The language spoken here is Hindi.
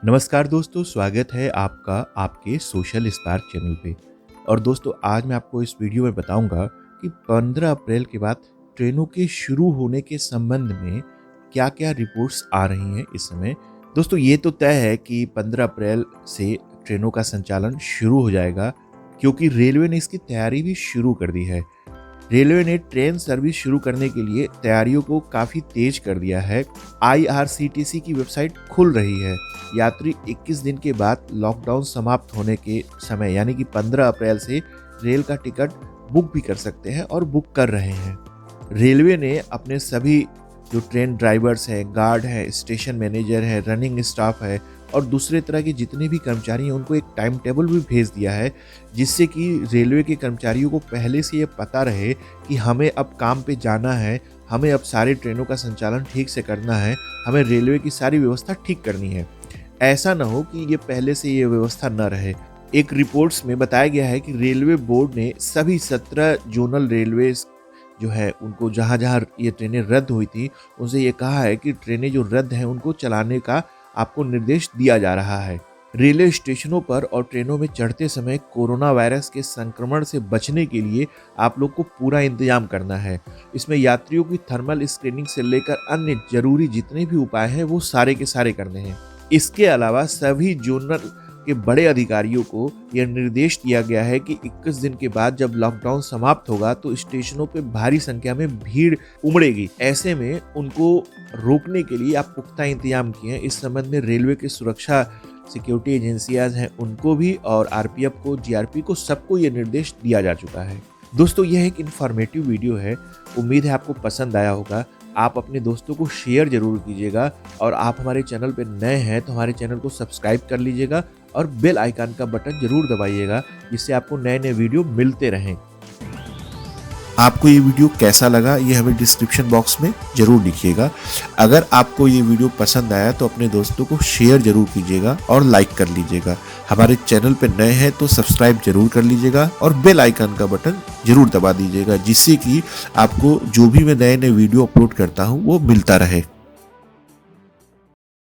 नमस्कार दोस्तों, स्वागत है आपका आपके सोशल स्पार्क चैनल पे। और दोस्तों, आज मैं आपको इस वीडियो में बताऊंगा कि 15 अप्रैल के बाद ट्रेनों के शुरू होने के संबंध में क्या-क्या रिपोर्ट्स आ रही हैं इस समय। दोस्तों, ये तो तय है कि 15 अप्रैल से ट्रेनों का संचालन शुरू हो जाएगा, क्योंकि रेलवे ने इसकी तैयारी भी शुरू कर दी है। रेलवे ने ट्रेन सर्विस शुरू करने के लिए तैयारियों को काफ़ी तेज कर दिया है। आईआरसीटीसी की वेबसाइट खुल रही है। यात्री 21 दिन के बाद लॉकडाउन समाप्त होने के समय यानी कि 15 अप्रैल से रेल का टिकट बुक भी कर सकते हैं और बुक कर रहे हैं। रेलवे ने अपने सभी जो ट्रेन ड्राइवर्स हैं, गार्ड हैं, स्टेशन मैनेजर हैं, रनिंग स्टाफ है और दूसरे तरह के जितने भी कर्मचारी हैं उनको एक टाइम टेबल भी भेज दिया है, जिससे कि रेलवे के कर्मचारियों को पहले से ये पता रहे कि हमें अब काम पे जाना है, हमें अब सारे ट्रेनों का संचालन ठीक से करना है, हमें रेलवे की सारी व्यवस्था ठीक करनी है। ऐसा ना हो कि ये पहले से ये व्यवस्था न रहे। एक रिपोर्ट्स में बताया गया है कि रेलवे बोर्ड ने सभी 17 जोनल रेलवेज जो है उनको जहाँ ये ट्रेनें रद्द हुई थी उनसे ये कहा है कि ट्रेनें जो रद्द हैं उनको चलाने का आपको निर्देश दिया जा रहा है। रेलवे स्टेशनों पर और ट्रेनों में चढ़ते समय कोरोना वायरस के संक्रमण से बचने के लिए आप लोग को पूरा इंतजाम करना है। इसमें यात्रियों की थर्मल स्क्रीनिंग से लेकर अन्य जरूरी जितने भी उपाय हैं वो सारे के सारे करने हैं। इसके अलावा सभी जोनल के बड़े अधिकारियों को यह निर्देश दिया गया है कि 21 दिन के बाद जब लॉकडाउन समाप्त होगा तो स्टेशनों पे भारी संख्या में भीड़ उमड़ेगी। ऐसे में उनको रोकने के लिए आप पुख्ता इंतजाम किए हैं। इस संबंध में रेलवे की सुरक्षा सिक्योरिटी एजेंसियां हैं उनको भी और आरपीएफ को, जीआरपी को, सबको ये निर्देश दिया जा चुका है। दोस्तों, यह एक इन्फॉर्मेटिव वीडियो है। उम्मीद है आपको पसंद आया होगा। आप अपने दोस्तों को शेयर जरूर कीजिएगा और आप हमारे चैनल पर नए हैं तो हमारे चैनल को सब्सक्राइब कर लीजिएगा और बेल आइकन का बटन जरूर दबाइएगा, जिससे आपको नए नए वीडियो मिलते रहें। आपको ये वीडियो कैसा लगा ये हमें डिस्क्रिप्शन बॉक्स में जरूर लिखिएगा। अगर आपको ये वीडियो पसंद आया तो अपने दोस्तों को शेयर जरूर कीजिएगा और लाइक कर लीजिएगा। हमारे चैनल पे नए हैं तो सब्सक्राइब जरूर कर लीजिएगा और बेल आइकन का बटन जरूर दबा दीजिएगा, जिससे कि आपको जो भी मैं नए नए वीडियो अपलोड करता हूँ वो मिलता रहे।